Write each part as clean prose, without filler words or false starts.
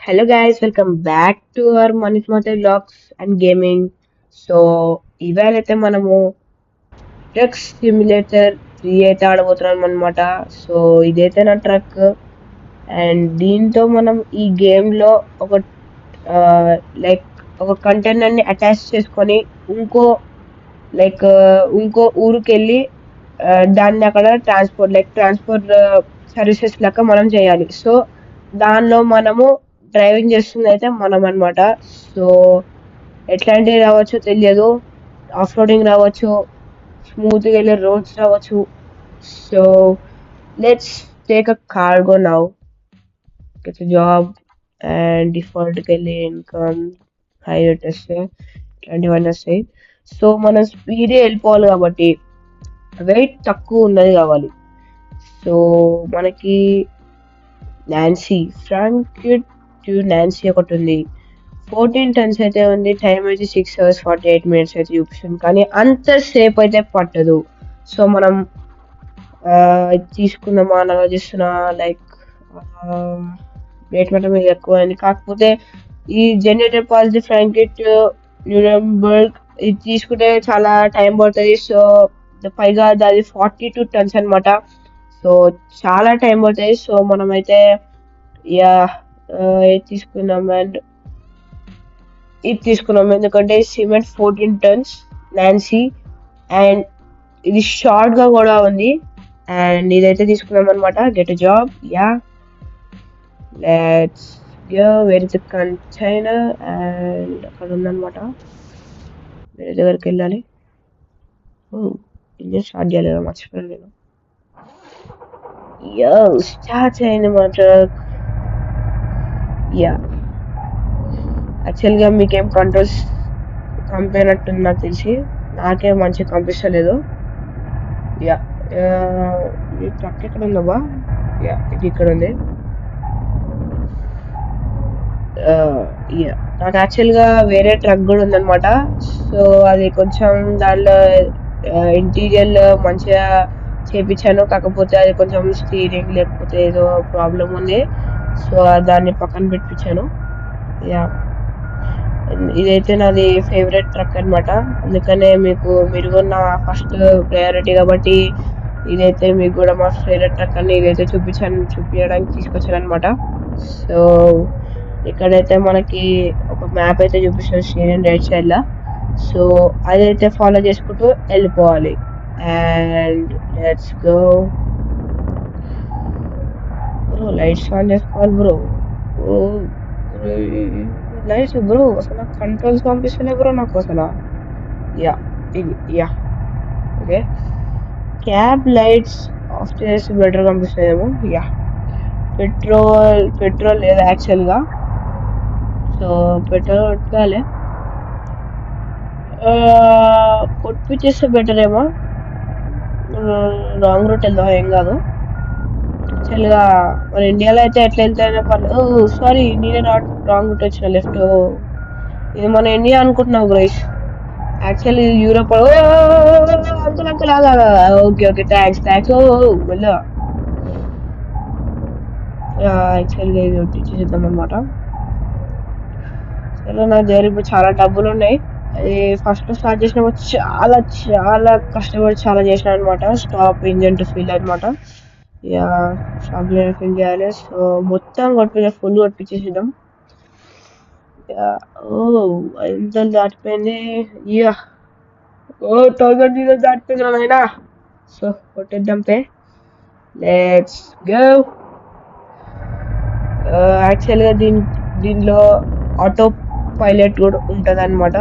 Hello guys, welcome back to our Money Smarter Vlogs and Gaming. So ఇవాళైతే మనము truck simulator 3 అయితే ఆడబోతున్నాం అనమాట. So ఇదైతే నా ట్రక్ అండ్ దీంతో మనం ఈ గేమ్ లో ఒక లైక్ ఒక కంటైనర్ ని అటాచ్ చేసుకొని ఇంకో లైక్ ఇంకో ఊరికి వెళ్ళి దాన్ని అక్కడ ట్రాన్స్పోర్ట్ సర్వీసెస్ లెక్క మనం చేయాలి. సో దానిలో మనము డ్రైవింగ్ చేస్తుంది అయితే మనం అనమాట. సో ఎట్లాంటివి రావచ్చో తెలియదు, ఆఫ్ రోడింగ్ రావచ్చు, స్మూత్గా వెళ్ళే రోడ్స్ రావచ్చు. So let's take a cargo now, get a job and డిఫాల్ట్కి వెళ్ళి ఇన్కమ్ హై వస్తే ఇట్లాంటివన్నీ వస్తాయి. సో మనం స్పీడే వెళ్ళిపోవాలి కాబట్టి వెయిట్ తక్కువ ఉన్నది కావాలి. సో మనకి నాన్సీ ఫ్రాంక్ఫర్ట్ టు నాన్సీ ఒకటి ఉంది. 14 టన్స్ అయితే ఉంది. టైం అయితే 6 hours 48 minutes అయితే చూపిస్తుంది, కానీ అంతసేపు అయితే పట్టదు. సో మనం ఇది తీసుకుందామా అని ఆలోచిస్తున్నా. లైక్ రేట్ మాత్రం మీద ఎక్కువ అయింది. కాకపోతే ఈ జనరేటర్ పాలసీ ఫ్రాంక్ఫర్ట్ న్యూరెంబర్గ్ ఇది తీసుకుంటే చాలా టైం పడుతుంది. సో పైగా అది 42 tons అనమాట. సో చాలా టైం పడుతుంది. సో మనమైతే యా ఇది తీసుకున్నాం అండ్ ఇది తీసుకున్నాం, ఎందుకంటే సిమెంట్ 14 tons నాన్సీ అండ్ ఇది షార్ట్ గా కూడా ఉంది. అండ్ ఇదైతే తీసుకున్నాం అనమాట. Get a job. Yeah let's go. Where is the container and అక్కడ ఉందన్నమాట. వేరే దగ్గరికి వెళ్ళాలి. ఇంజన్ స్టార్ట్ చేయలేదు, మర్చిపోయాను నేను. యో స్టార్ట్ అయింది మా ట్రక్. యా యాక్చువల్గా మీకేం కంట్రోల్స్ కంపేనట్టుంది నాకు తెలిసి, నాకేం మంచిగా కనిపిస్తలేదు. యా ఈ ట్రక్ ఎక్కడ ఉందబ్బా? యా ఇది ఇక్కడ ఉంది. యా నాకు యాక్చువల్గా వేరే ట్రక్ కూడా ఉందన్నమాట. సో అది కొంచెం దానిలో ఇంటీరియర్ మంచిగా చేపించాను, కాకపోతే అది కొంచెం స్టీరింగ్ లేకపోతే ఏదో ప్రాబ్లం ఉంది. సో దాన్ని పక్కన పెట్టించాను. యా ఇదైతే నాది ఫేవరెట్ ట్రక్ అనమాట, అందుకనే మీరు నా ఫస్ట్ ప్రయారిటీ కాబట్టి ఇదైతే మీకు కూడా మా ఫేవరెట్ ట్రక్ అని ఇదైతే చూపించడానికి తీసుకొచ్చాను అనమాట. సో ఇక్కడైతే మనకి ఒక మ్యాప్ అయితే చూపిస్తాను స్టీరింగ్ రైట్ సైడ్ లా. సో అదైతే ఫాలో చేసుకుంటూ వెళ్ళిపోవాలి. And let's go bro. Lights on చేసుకోవాలి బ్రో. లైట్స్ బ్రో, అసలు నాకు కంట్రోల్స్ పంపిస్తలే బ్రో నాకు అసలు. యా ఇది yeah okay. Cab lights off చేసి బెటర్ కనిపిస్తాయేమో. యా పెట్రోల్ లేదు యాక్చువల్గా. సో పెట్రోల్ కొట్టాలి, కొట్టించేస్తే బెటర్ ఏమో. రాంగ్ రూట్ వెళ్దాం, ఏం కాదు. యాక్చువల్గా మన ఇండియాలో అయితే ఎట్లా వెళ్తాయో పర్లేదు. సారీ, నేనే రాంగ్ రూట్ వచ్చిన, లెఫ్ట్. ఇది మన ఇండియా అనుకుంటున్నావు Greece, actually Europe. Uncle uncle okay okay, thanks. వెళ్ళా యాక్చువల్గా ఇది వచ్చేసేద్దాం అనమాట. సరే నా దగ్గర ఇప్పుడు చాలా డబ్బులు ఉన్నాయి. అది ఫస్ట్ స్టార్ట్ చేసినప్పుడు చాలా చాలా కష్టపడి చాలా చేసిన అనమాట. స్టాప్ ఇంజన్ టు ఫిల్ అనమాట. యా స్టాప్ ఫిల్ చేయాలి. సో మొత్తం ఫుల్ కొట్టించేసేద్దాం. ఎంత దాటిపోయింది. యా 1000 దాటిపోయింది నాయనా. సో కొట్టేద్దాం పే. Let's go. యాక్చువల్గా దీనిలో ఆటో పైలట్ కూడా ఉంటుంది అనమాట.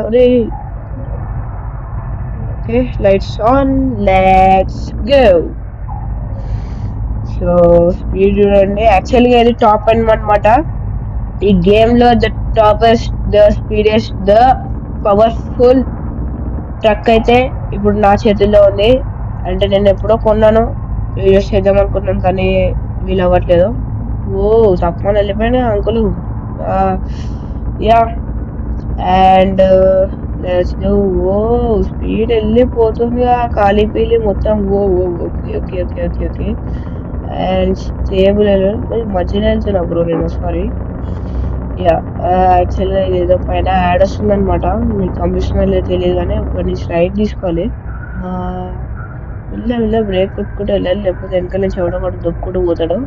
Okay lights on, let's go. So speed చూడండి. యాక్చువల్గా ఇది టాప్ అనమాట ఈ గేమ్ లో. The toppest, the speedest, the powerful truck అయితే ఇప్పుడు నా చేతుల్లో ఉంది. అంటే నేను ఎప్పుడో కొన్నాను, యూజ్ చేద్దాం అనుకున్నాను, కానీ వీలు అవ్వట్లేదు. తప్పని వెళ్ళిపోయినా అంకులు. యా అండ్ స్పీడ్ వెళ్ళిపోతుంది ఖాళీ పీలి మొత్తం. Okay okay okay okay okay. And stable మధ్యలో వెళ్తున్నా బ్రో నేను, సారీ. యా యాక్చువల్గా ఇదేదో పైన యాడ్ వస్తుంది అనమాట. మీకు కనిపిస్తుందో లేదో తెలియదు కానీ ఒక నుంచి రైట్ తీసుకోవాలి. ఆ, మెల్ల బ్రేక్ కొట్టుకుంటూ వెళ్ళాలి, లేకపోతే వెనక నుంచి ఎవడో కూడా దొక్కుంటూ పోతాడు.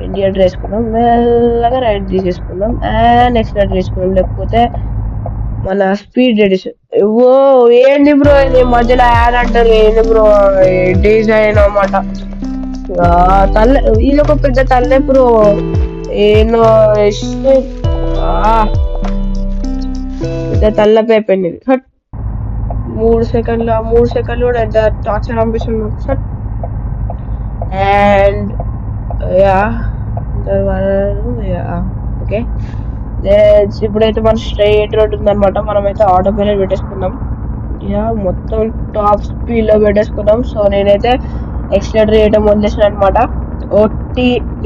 ఇండికేటర్ వేసుకుందాం, మెల్లగా రైట్ తీసేసుకుందాం, అండ్ ఎక్సలేటర్ తీసుకుందాం, లేకపోతే మన స్పీడ్ రెడ్యూస్. ఓ ఏంది బ్రో ఇది మధ్యలో యాడ్ అంటారు, ఏంది బ్రో డిజైన్ అన్నమాట. తల్ల ఇది ఒక పెద్ద తల్లే బ్రో, ఏందో పెద్ద తల్లపై అయిపోయింది ఇది. 3 సెకండ్లు కూడా ఎంత టార్చర్ అనిపిస్తుంది. అండ్ యా ఓకే, ఇప్పుడైతే మన స్ట్రైట్ రోడ్ ఉందన్నమాట. మనమైతే ఆటో పైలట్ పెట్టేసుకుందాం. యా మొత్తం టాప్ స్పీడ్ లో పెట్టేసుకుందాం. సో నేనైతే ఎక్సలేటర్ చేయడం వదిలేసాను అనమాట.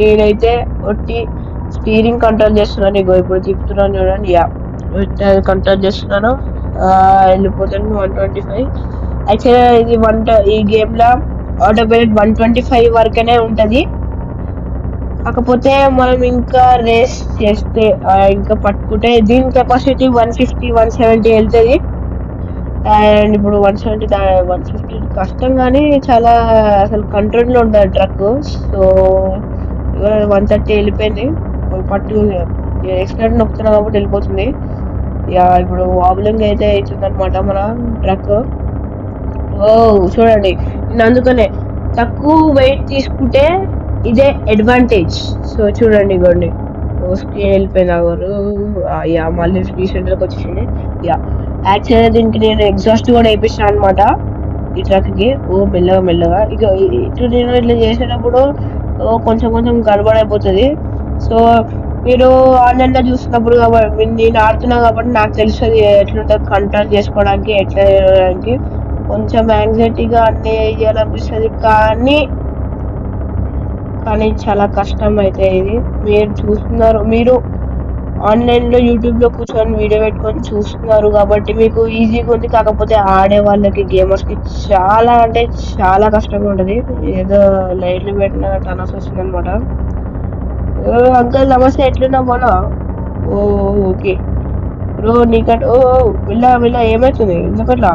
నేనైతే స్టీరింగ్ కంట్రోల్ చేస్తున్నాను. ఇగో ఇప్పుడు తిప్పుతున్నాను చూడండి. యా కంట్రోల్ చేస్తున్నాను. వెళ్ళిపోతాను 125. యాక్చువల్గా ఇది ఈ గేమ్ లో ఆటో పైలట్ 125 వరకనే ఉంటది. కాకపోతే మనం ఇంకా రేస్ చేస్తే ఇంకా పట్టుకుంటే దీని కెపాసిటీ 150 170 వెళ్తుంది. అండ్ ఇప్పుడు 150 కష్టం, కానీ చాలా అసలు కంట్రోల్లో ఉండదు ట్రక్. సో 130 వెళ్ళిపోయింది. పట్టు ఎక్స్టెండ్ నొక్కుతున్నా కాబట్టి వెళ్ళిపోతుంది. యా ఇప్పుడు వాబులింగ్ అయితే అవుతుంది అనమాట మన ట్రక్. ఓ చూడండి, నేను అందుకనే తక్కువ వెయిట్ తీసుకుంటే ఇదే అడ్వాంటేజ్. సో చూడండి ఇగోండి, స్క్రీన్ వెళ్ళిపోయింది ఎవరు. యా మళ్ళీ రీసెంట్గా వచ్చేసింది. యా యాక్చువల్గా దీనికి నేను ఎగ్జాస్ట్ కూడా వేయించాను అనమాట ఈ ట్రక్కి. మెల్లగా ఇక ఇటు నేను ఇట్లా చేసేటప్పుడు కొంచెం గడబడైపోతుంది. సో మీరు ఆన్లైన్లో చూస్తున్నప్పుడు కాబట్టి నేను ఆడుతున్నా కాబట్టి నాకు తెలుస్తుంది ఎట్లుంటుంది కంట్రోల్ చేసుకోవడానికి, ఎట్లా చేయడానికి. కొంచెం యాంగ్జైటీగా అన్నీ చేయాలనిపిస్తుంది, కానీ చాలా కష్టం అయితే ఇది. మీరు చూస్తున్నారు, మీరు ఆన్లైన్లో యూట్యూబ్లో కూర్చొని వీడియో పెట్టుకొని చూస్తున్నారు కాబట్టి మీకు ఈజీగా ఉంది. కాకపోతే ఆడే వాళ్ళకి గేమర్స్కి చాలా అంటే చాలా కష్టంగా ఉంటుంది. ఏదో లైట్లు పెట్టిన టనస్ వస్తుంది అనమాట. అంకల్ నమస్తే, ఎట్లున్నా బాగా? ఓకే బ్రో, నీకంటే వెళ్ళా ఏమవుతుంది ఎందుకట్లా?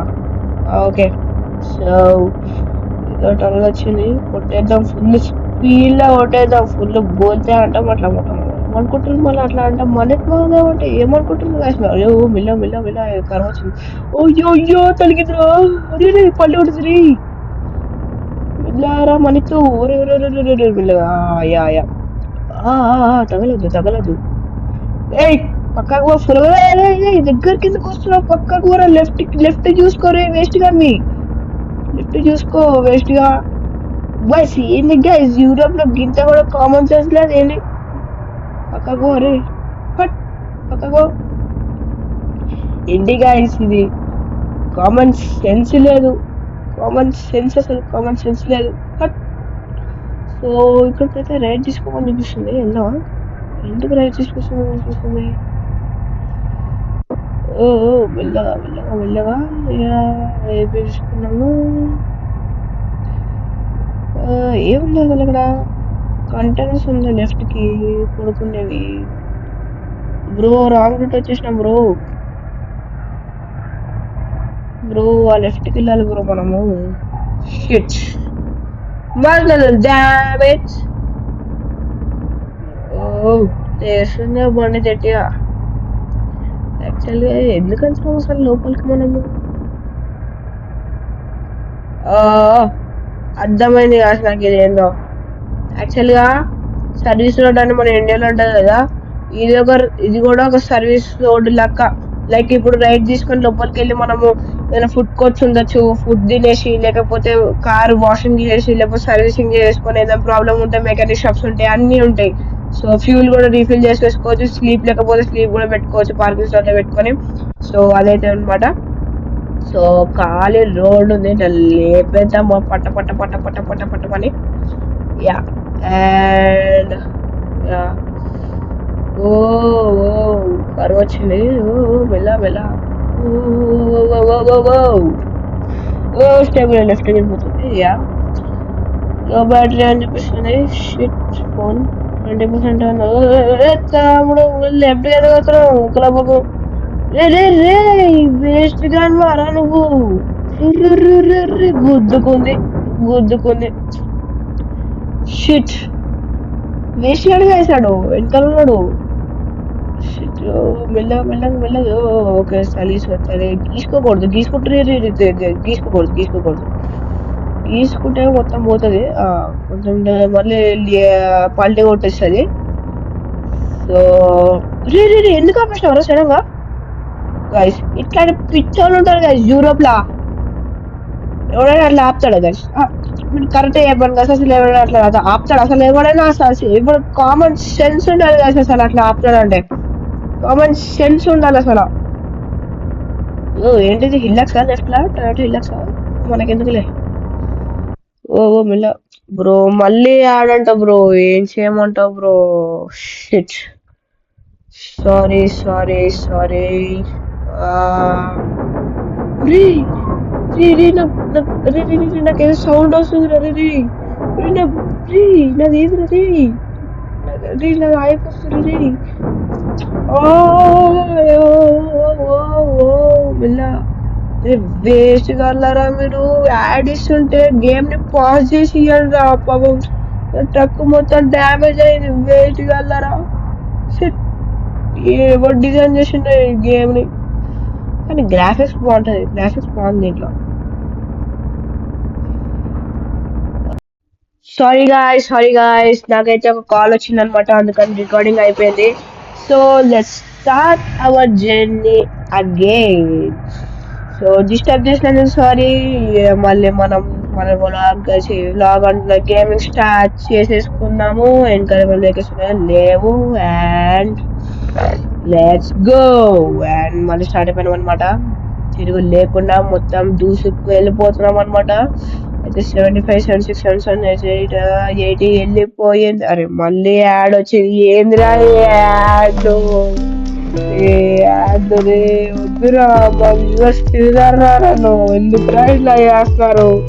ఓకే, సో ఏదో టనల్ వచ్చింది, కొట్టేద్దాం ఫుల్ స్పీడ్లో కొట్టేద్దాం. ఫుల్ గోల్తే అంటాం అట్లా ఏమనుకుంటున్నారు మళ్ళీ అట్లా అంటే మనకి బాగా అంటే ఏమనుకుంటున్నారు కాసిన. అయ్యో మెల్ల కరం వచ్చింది. అయ్యో తొలగిద్రా, అరే పల్లె ఉంటుంది మెల్లారా మనతో మెల్లగా. యా తగలదు. ఏయ్ పక్కకు ఫుల్ దగ్గర కిందకు వస్తున్నావు, పక్కకు కూడా లెఫ్ట్ చూసుకోరే వేస్ట్ గాని. లెఫ్ట్ చూసుకో వేస్ట్ గా. బస్ ఏంది గైస్, యూరోప్ లో గింత కూడా కామన్ సెన్స్ లేదు ఏంటి. పక్కకు అరే పక్కకు ఏంటి గైస్, ఇది కామన్ సెన్స్ లేదు. కామన్ సెన్స్ లేదు. సో ఇక్కడికైతే రైట్ తీసుకోమని చూపిస్తుంది. ఎందుకు రైట్ తీసుకొస్తుంది? మెల్లగా తీసుకున్నాము. ఏముంది అసలు ఇక్కడ? కంటైనర్స్ ఉంది లెఫ్ట్ కి కొడుకునేవి. బ్రో రాంగ్ రూట్ వచ్చేసినాం బ్రో. ఆ లెఫ్ట్ కి వెళ్ళాలి బ్రో మనము. Shit damage. చేస్తుంది బండి గట్టిగా. యాక్చువల్గా ఎందుకు వెళ్తున్నాం అసలు లోపలికి మనము? అర్థమైంది కాదు నాకు ఇది ఏందో. యాక్చువల్గా సర్వీస్ రోడ్ అని మన ఇండియాలో ఉంటుంది కదా, ఇది కూడా ఒక సర్వీస్ రోడ్ లెక్క. లైక్ ఇప్పుడు రైట్ తీసుకొని లోపలికి వెళ్ళి మనము ఏదైనా ఫుడ్ కోర్ట్స్ ఉండొచ్చు, ఫుడ్ తినేసి, లేకపోతే కార్ వాషింగ్ చేసి, లేకపోతే సర్వీసింగ్ చేసుకొని, ఏదైనా ప్రాబ్లం ఉంటే మెకానిక్ షాప్స్ ఉంటాయి, అన్నీ ఉంటాయి. సో ఫ్యూల్ కూడా రీఫిల్ చేసుకోవచ్చు, స్లీప్ లేకపోతే స్లీప్ కూడా పెట్టుకోవచ్చు పార్కింగ్ స్లాట్ లో పెట్టుకొని. సో అదైతే అనమాట. సో ఖాళీ రోడ్ ఉంది, లేపేద్దాం పట్టమని. యా అండ్ కరువు వచ్చింది. మెల్ల స్టేబుల్ లెఫ్ట్ వెళ్ళిపోతుంది. యా లో బ్యాటరీ అని చూపిస్తుంది. షిట్ ఫోన్ 20% తమ్ముడు లెఫ్ట్ ఎదగతున్నావు ఒకలబకు రే రే రే వేస్ట్ గాని వారా నువ్వు గుద్దుకుంది గుద్దుకుంది షిట్ వేస్ట్ గాని వేసాడు వెనకాల ఉన్నాడు మెల్లగా మెల్లగా మెల్లగా ఓకే సరే గీసుకోకూడదు గీసుకోకూడదు గీసుకుంటే మొత్తం పోతుంది కొంచెం మళ్ళీ పల్టీ కొట్టేస్తుంది సో రే రే రే ఎందుకు ఆపేసినారు సడన్గా గైస్ ఇట్లాంటి పిచ్చోళ్ళు ఉంటారు గైస్ యూరోప్ లా ఎవడైనా అట్లా ఆపుతాడు గైస్ కరెక్ట్ చెప్పాను కదా అసలు ఎవరైనా అట్లా ఆపుతాడు అసలు ఎవడైనా అసలు ఇప్పుడు కామన్ సెన్స్ ఉండాలి గైస్ అసలు అట్లా ఆపుతాడు అంటే కామన్ సెన్స్ ఉండాలి అసలు ఏంటిది హిల్లక్సా లెఫ్ట్ లా టొయోటా హిల్లక్సా మనకెందుకులే ఓ మెల్ల బ్రో మళ్ళీ ఆడంట బ్రో ఏం చేయమంటావు బ్రో షిట్ సారీ నాకేదో సౌండ్ వస్తుంది నాది నాది అయిపోతుంది మెల్ల వేస్ట్ కలరా మీరు యాడ్ ఇస్తుంటే గేమ్ ని పాజ్ చేసి ఇవ్వండి రా పాపం ట్రక్ మొత్తం డ్యామేజ్ అయింది వేస్ట్ కలరా ఎవరు డిజైన్ చేసిండే ఈ గేమ్ ని కానీ గ్రాఫిక్స్ బాగుంది దీంట్లో సారీ గాయస్ నాకైతే ఒక కాల్ వచ్చింది అనమాట అందుకని రికార్డింగ్ అయిపోయింది so let's start our journey again so disturb చేసినందుకు సారీ మళ్ళీ మనం మన వ్లాగ్ అంటే గేమింగ్ స్టార్ట్ చేసేసుకున్నాము వెనకాల లేవు అండ్ లెట్స్ గో అండ్ మళ్ళీ స్టార్ట్ అయిపోయినాం అనమాట తిరుగు లేకుండా మొత్తం దూసుకు వెళ్ళిపోతున్నాం అనమాట అయితే 75 76 77 80 వెళ్ళిపోయింది అరే మళ్ళీ యాడ్ వచ్చింది ఏందిరా యాడ్ వద్దురా మా వ్యూవర్స్ తిరిగారా ఎందుకురా ఇట్లా చేస్తున్నారు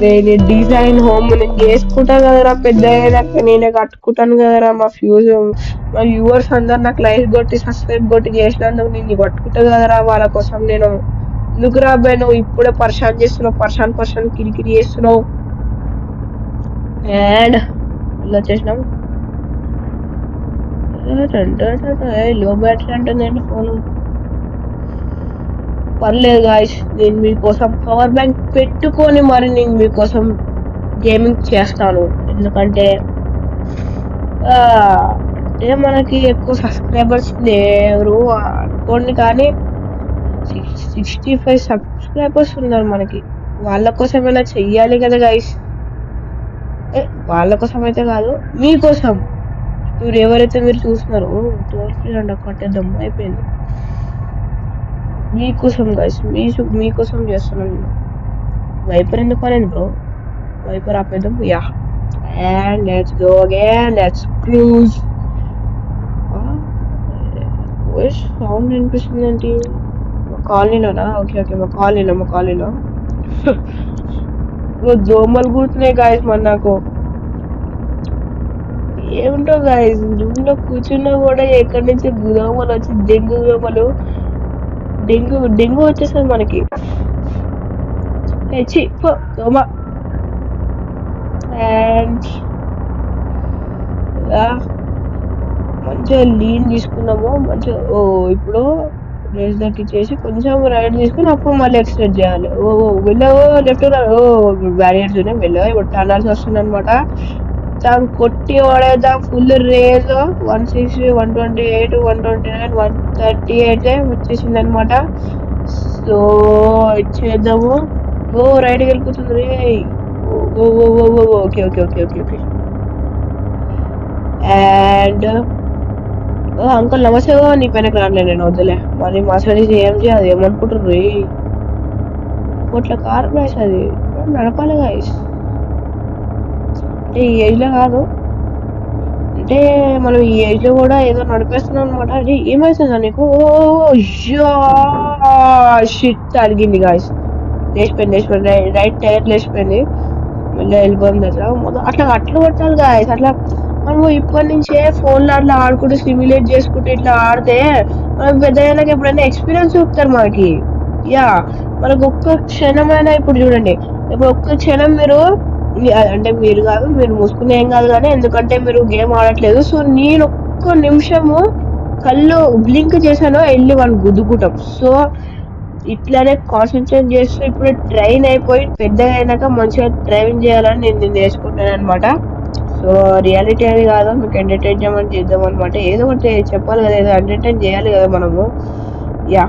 రే నేను డిజైన్ హోమ్ నేను చేసుకుంటాను కదరా పెద్ద అయ్యాక నేనే కట్టుకుంటాను కదరా మా వ్యూవర్స్ అందరు నాకు లైక్ కొట్టి సబ్స్క్రైబ్ కొట్టి చేసినందుకు నేను కట్టుకుంటా కదరా వాళ్ళ కోసం నేను ఎందుకురా అబ్బాయి నువ్వు ఇప్పుడే పర్షాన్ చేస్తున్నావు పర్షాన్ కిరికిరి చేస్తున్నావు అండ్ ఇలా వచ్చేసినాం లో బ్యాటరీ అంటే ఫోన్ పర్లేదు గాయస్ నేను మీకోసం పవర్ బ్యాంక్ పెట్టుకొని మరి నేను మీకోసం గేమింగ్ చేస్తాను ఎందుకంటే మనకి ఎక్కువ సబ్స్క్రైబర్స్ లేరు అనుకోండి కానీ 65 సబ్స్క్రైబర్స్ ఉన్నారు మనకి వాళ్ళ కోసం ఏమైనా చెయ్యాలి కదా గైస్ వాళ్ళ కోసం అయితే కాదు మీకోసం మీరు ఎవరైతే మీరు చూస్తున్నారు తోర్పిరండి కట్టేద్దాం అయిపోయింది మీకోసం గైస్ మీకోసం చేస్తున్నాను వైపర్ ఎందుకు అనేది బ్రో వైపర్ ఆపేద్దాం yeah and let's go again let's cruise sound వినిపిస్తుంది ఏంటి కాలనీలోనా ఓకే మా కాలనీలో దోమలు కూర్చున్నాయి గాయస్ మరి నాకు ఏమిటో గాయస్ రూమ్ లో కూర్చున్నా కూడా ఎక్కడి నుంచి దోమలు వచ్చి డెంగ్యూ వచ్చేస్తుంది మనకి దోమ అండ్ మంచిగా లీన్ తీసుకున్నాము మంచిగా ఇప్పుడు రేస్ దగ్గర చేసి కొంచెం రైట్ తీసుకుని అప్పుడు మళ్ళీ ఎక్స్టెండ్ చేయాలి వెళ్ళవో లెఫ్ట్ బ్యారియర్స్ ఉన్నాయి వెళ్ళవో ఇప్పుడు టర్నల్స్ వస్తుంది అనమాట దాన్ని కొట్టి పడేద్దాం ఫుల్ రేస్ 160 128 129 138 వచ్చేసింది అనమాట సో ఇచ్చేద్దాము రైట్కి వెళ్ళిపోతుంది రే ఓకే అండ్ అంకుల్ నమస్తే నీ పైనకి రానులే నేను వద్దులే మరి మా సైడ్ ఏం చేయాలి ఏమనుకుంటారు కోట్ల కార్ గాయస్ అది నడపాలి గాయస్ అంటే ఈ ఏజ్ లో కాదు అంటే మనం ఈ ఏజ్ లో కూడా ఏదో నడిపేస్తున్నాం అనమాట అది ఏమైతుందా నీకు షిట్ అడిగింది గాయస్ లేచిపోయింది రైట్ టైర్ లేచిపోయింది మళ్ళీ వెళ్ళిపోయింది అట్లా కొట్టాలి గాయస్ అట్లా మనము ఇప్పటి నుంచే ఫోన్లో అట్లా ఆడుకుంటూ సిమ్యులేట్ చేసుకుంటూ ఇట్లా ఆడితే మనకు పెద్ద అయినాక ఎప్పుడైనా ఎక్స్పీరియన్స్ చూపుతారు మనకి. యా మనకు ఒక్క క్షణమైనా ఇప్పుడు చూడండి, ఇప్పుడు ఒక్క క్షణం మీరు అంటే మీరు కాదు, మీరు మూసుకుని ఏం కాదు కానీ, ఎందుకంటే మీరు గేమ్ ఆడట్లేదు. సో నేను ఒక్క నిమిషము కళ్ళు బ్లింక్ చేశాను వెళ్ళి వాళ్ళు గుద్దుకుంటాం. సో ఇట్లానే కాన్సన్ట్రేట్ చేస్తూ ఇప్పుడు ట్రైన్ అయిపోయి పెద్దగా అయినాక మంచిగా డ్రైవింగ్ చేయాలని నేను నేర్చుకుంటాను అనమాట. సో రియాలిటీ అది కాదు, మీకు ఎంటర్టైన్మెంట్ చేద్దాం అనమాట. ఏదో ఒకటి చెప్పాలి కదా, ఏదో ఎంటర్టైన్ చేయాలి కదా మనము. యా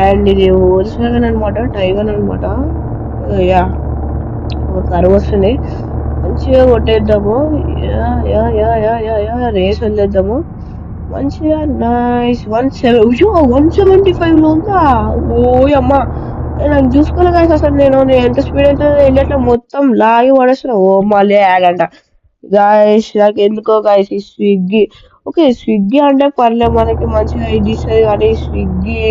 అండ్ ఇది ఓల్స్వాగన్ అనమాట, టైగన్ అనమాట. యా ఒక కరువు వస్తుంది, మంచిగా కొట్టేద్దాము. Yeah yeah yeah yeah yeah yeah race వదిలేద్దాము మంచిగా. నైస్ 175లో ఉందా? ఓయమ్మ నాకు చూసుకోలే గాయస్, అసలు నేను ఎంత స్పీడ్ అయితే వెళ్ళట్లే, మొత్తం లాగి పడేస్తున్నా. ఓ మళ్ళీ యాడ్ గాయస్. నాకు ఎందుకో గాయస్ ఈ స్విగ్గీ, ఓకే స్విగ్గీ అంటే పర్లే మనకి మంచిగా ఇది ఇస్తుంది, కానీ స్విగ్గీ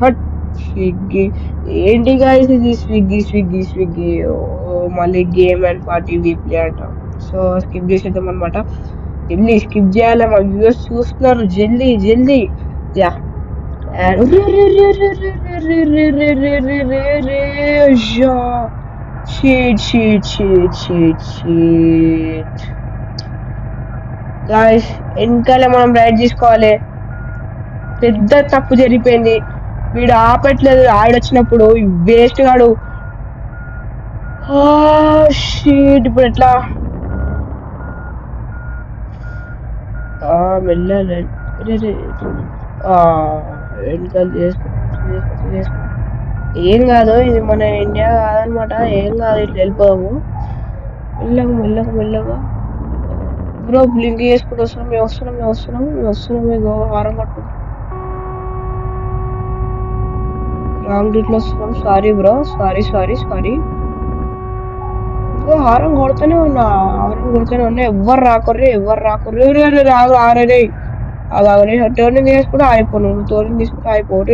హట్ స్విగ్గీ ఏంటి గాయస్ ఇది? స్విగ్గీ స్విగ్గీ స్విగ్గీ మళ్ళీ గేమ్ అండ్ పార్టీ వీప్లే అంట. సో స్కిప్ చేసేద్దాం అనమాట. జల్దీ స్కిప్ చేయాలి, మా వ్యూవర్స్ చూస్తున్నారు, జల్దీ జల్దీ. యా గాయస్ వెనకాల మనం రైడ్ తీసుకోవాలి. పెద్ద తప్పు జరిగిపోయింది, వీడు ఆపట్లేదు ఆడొచ్చినప్పుడు వేస్ట్ గాడు. షీట్ ఇప్పుడు ఎట్లా? వెళ్ళాలి వెనకాల చేసుకో. ఏం కాదు, ఇది మన ఇండియా కాదనమాట. ఏం కాదు, ఇట్లా వెళ్ళిపోదాము మెల్లగా మెల్లగా మెల్లగా. బ్రో బ్లింక్ చేసుకుంటూ వస్తున్నాం, మీకు హారం పట్టుకుంటాం, లాంగ్ రూట్లో వస్తున్నాం. Sorry bro, sorry. ఇంకో హారం కొడుతూనే ఉన్నా, ఎవ్వరు రాకుర్రి రాగు ఆరే. అలాగని టర్నింగ్ తీసుకుంటే అయిపోను, టర్నింగ్ తీసుకుంటే అయిపోరు.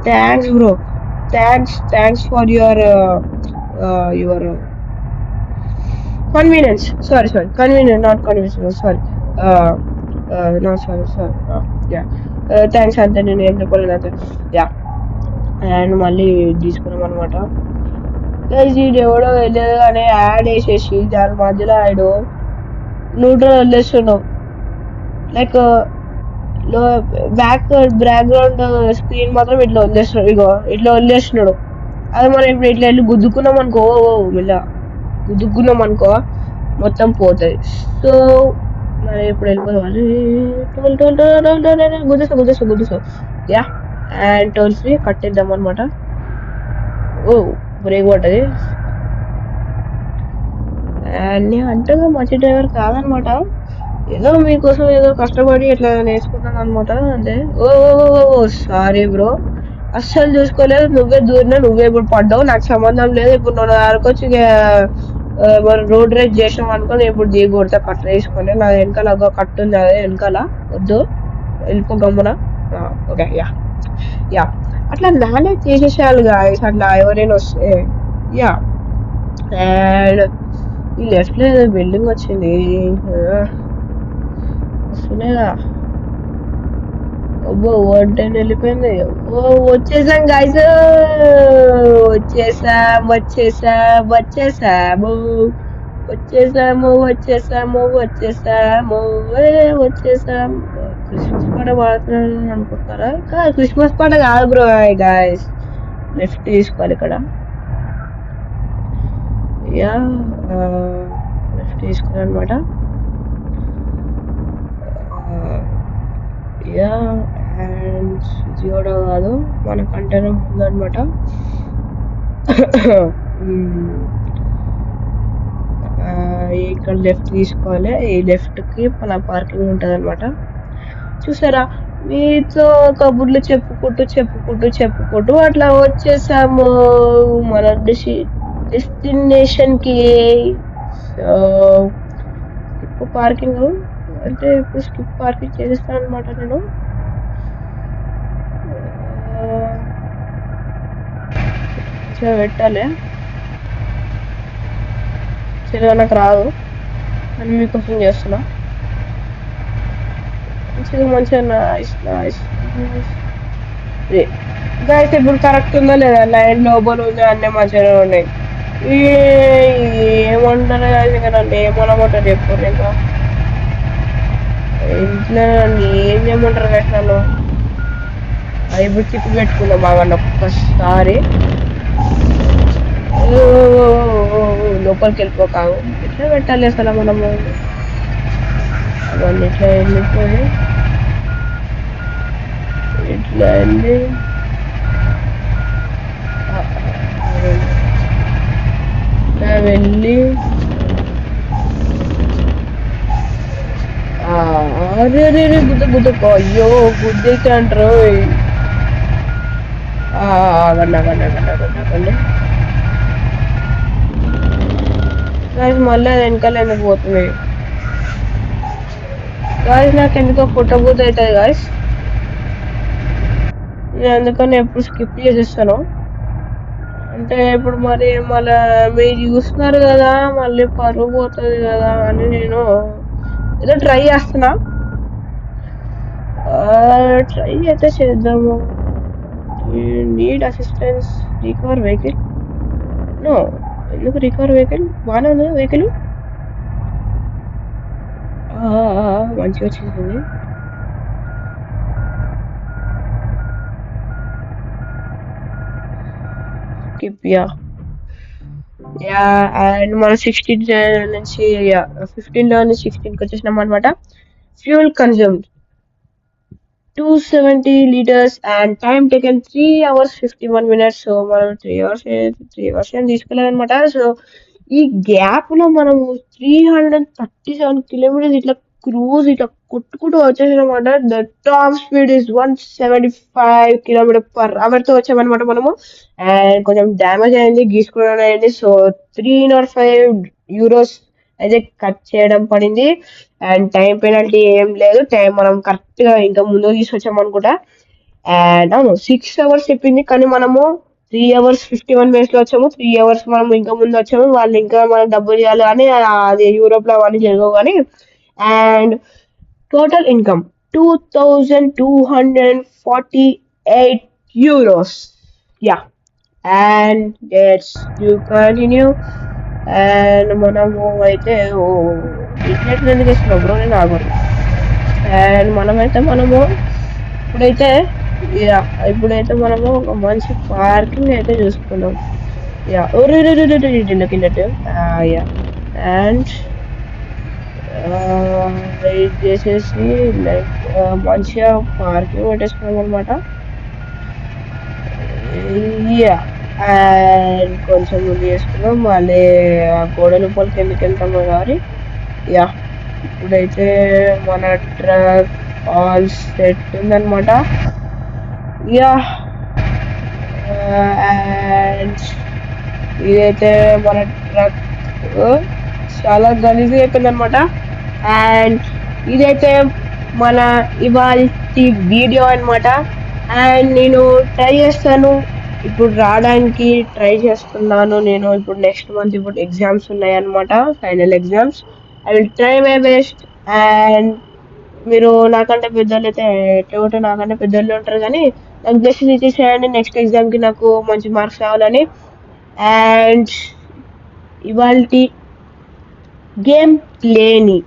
Thanks bro, thanks for your convenience. Sorry convenience, not convenience, sorry. Yeah thanks అంతే, నేను ఏం చెప్పలేదు అంతే. యా అండ్ మళ్ళీ తీసుకున్నాం అనమాట. ఎవడో వెళ్ళేది కానీ యాడ్ వేసేసి దాని మధ్యలో ఆడు న్యూట్రల్ వదిలేస్తున్నావు, లైక్ బ్యాక్గ్రౌండ్ స్క్రీన్ మాత్రం ఇట్లా వదిలేస్తున్నాడు. ఇగో ఇట్లా వదిలేస్తున్నాడు. అదే మనం ఇప్పుడు ఇట్లా వెళ్ళి గుద్దుకున్నాం అనుకో, మొత్తం పోతుంది. సో మరి ఇప్పుడు వెళ్ళిపోదాం, గుద్దేస్తా. యా అండ్ టోల్ ఫ్రీ కట్టేద్దాం అనమాట. ఓ బ్రేక్ పడ్డది. అండ్ నేను అంతగా మంచి డ్రైవర్ కాదనమాట, ఏదో మీకోసం ఏదో కష్టపడి ఇట్లా నేర్చుకున్నాను అనమాట అంతే. ఓ సారీ బ్రో, అస్సలు చూసుకోలేదు. నువ్వే దూరినా, నువ్వే ఇప్పుడు పడ్డావు, నాకు సంబంధం లేదు. ఇప్పుడు నువ్వు ఆడుకొచ్చి మరి రోడ్ రేస్ చేసాం అనుకో, ఇప్పుడు దిగొడతా కట్ట వేసుకొని. నా వెనకాల ఒక కట్టు ఉంది, అదే వెనకాల వద్దు, వెళ్ళిపో గమ్మున. ఓకే యా అట్లా నానే చేసేసేయాలి గాయస్, అట్లా ఎవరైనా వస్తే. యా అండ్ ఈ లెఫ్ట్ లో ఏదో బిల్డింగ్ వచ్చింది, వస్తున్నాయిగా. అబ్బో 110 వెళ్ళిపోయింది. ఓ వచ్చేసాం గాయస్, వచ్చేసాము. క్రిస్మస్ పాట పాడుతున్నాను అనుకుంటారా? క్రిస్మస్ పాట కాదు బ్రో గాయస్, లెఫ్ట్ తీసుకోవాలి ఇక్కడ. యా లెఫ్ట్ తీసుకోవాలి అనమాట. యా అండ్ ఇది కూడా కాదు, మన కంటైనర్ ఉందనమాట. ఇక్కడ లెఫ్ట్ తీసుకోవాలి, ఈ లెఫ్ట్కి మన పార్కింగ్ ఉంటుంది అనమాట. చూసారా, మీతో కబుర్లు చెప్పుకుంటూ అట్లా వచ్చేసాము మన డెస్టినేషన్కి. సో ఇప్పుడు పార్కింగ్ అంటే ఇప్పుడు స్కిప్ పార్కింగ్ చేసేస్తాను అనమాట నేను. పెట్టాలి యాక్చువల్గా నాకు రాదు అని మీకోసం చేస్తున్నా. మంచిగా నైస్ నైస్ గైస్. ఇప్పుడు కరెక్ట్ ఉందా లేదా? లైన్ లోపల ఉంది, అన్నీ మంచిగానే ఉన్నాయి. ఏమంటారు గైస్? ఇంకా నన్ను ఏమనమంటారు చెప్పారు? ఇంకా ఇంట్లో నన్ను ఏం చేయమంటారు గైస్? నన్ను ఇప్పుడు తిప్పి పెట్టుకుందాం బాగా ఒక్కసారి. లోపలికి వెళ్ళిపోకావు. ఎట్లా పెట్టాలి అసలు మనము? అవన్నీ ఇట్లా వెళ్ళిపోయి ఇట్లా వెళ్ళి వెళ్ళి అరే గుద్దకు. అయ్యో గుద్దేకి అంటారు. అవ్వండి గాయస్. మళ్ళీ అది వెనకాల ఎందుకు పోతుంది గాయస్? నాకు ఎందుకో పుట్టబూత అవుతుంది గాయస్. నేను అందుకని ఎప్పుడు స్కిప్ చేసేస్తాను. అంటే ఇప్పుడు మరి మళ్ళీ మీరు చూస్తున్నారు కదా, మళ్ళీ పరువు పోతుంది కదా అని నేను ఏదో ట్రై చేస్తున్నా. ట్రై అయితే చేద్దాము. Need assistance recover vehicle? No. ఎందుకు రికవర్ వెహికల్? బాగానే ఉంది వెహికల్, మంచిగా వచ్చేసింది. అండ్ మనం 16 నుంచి 15లో నుంచి 16కి వచ్చేసినాం అనమాట. Fuel consumed 270 liters and time taken 3 hours 51 minutes. So మనం 3 hours ఏం తీసుకెళ్ళాలన్నమాట. సో ఈ గ్యాప్ లో మనము 337 kilometers ఇట్లా క్రూజ్ ఇట్లా కొట్టుకుంటూ వచ్చేసామన్నమాట. The top speed is 175 km/h తో వచ్చామన్నమాట మనము. అండ్ కొంచెం డ్యామేజ్ అయింది, గీసుకోవడం అయింది. సో 305 euros అయితే కట్ చేయడం పడింది. అండ్ టైం పెనాల్టీ ఏం లేదు. టైం మనం కరెక్ట్ గా ఇంకా ముందు తీసుకొచ్చాము అనుకుంటా. అండ్ అవును 6 hours చెప్పింది, కానీ మనము 3 hours 51 minutes లో వచ్చాము. 3 hours మనం ఇంకా ముందు వచ్చాము. వాళ్ళు ఇంకా మనం డబ్బులు ఇవ్వాలి కానీ అది యూరోప్ లో అవన్నీ జరగవు కానీ. And total income 2248 euros. And let's do continue. And మనము అయితే ఇంటర్నెట్ ఎందుకు ఇస్తున్నాం బ్రో? నేను ఆగరు. అండ్ మనము ఇప్పుడైతే మనము ఒక మంచి పార్కింగ్ అయితే చూసుకున్నాం. కిందట్టు. అండ్ ఇది చేసేసి లైక్ మంచిగా పార్కింగ్ పెట్టేసుకున్నాం అనమాట. అండ్ కొంచెం ముందు చేసుకున్నాం. మళ్ళీ ఆ గోడ లోపలికి ఎందుకు వెళ్తాము కాబట్టి. ఇప్పుడైతే మన ట్రక్ ఆల్ సెట్ ఉందన్నమాట. అండ్ ఇదైతే మన ట్రక్ చాలా గలీజ్గా అయిపోయింది అనమాట. అండ్ ఇదైతే మన ఇవాళ వీడియో అనమాట. అండ్ నేను ట్రై చేస్తాను, ఇప్పుడు రావడానికి ట్రై చేస్తున్నాను. నేను ఇప్పుడు నెక్స్ట్ మంత్ ఇప్పుడు ఎగ్జామ్స్ ఉన్నాయి అనమాట, final exams. I will try my best. And మీరు నాకంటే పెద్దోళ్ళు అయితే ఎటువంటి నాకంటే పెద్దోళ్ళు ఉంటారు కానీ నాకు బ్లెస్సింగ్ ఇచ్చేసేయండి నెక్స్ట్ ఎగ్జామ్కి నాకు మంచి మార్క్స్ రావాలని. అండ్ ఇవాళ గేమ్ ప్లేని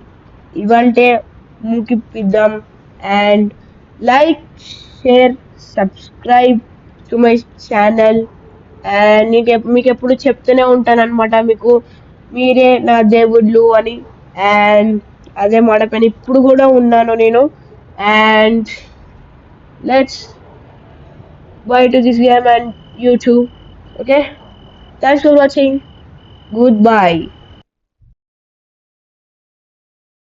ఇవాళ ముగిపిద్దాం. And like, share, subscribe to my channel. And మీకు ఎప్పుడు చెప్తూనే ఉంటాను అనమాట, మీకు మీరే నా దేవుళ్ళు అని. అండ్ అదే మాట పైన ఇప్పుడు కూడా ఉన్నాను నేను. And let's by to this game and YouTube. Okay, thanks for watching. Good bye.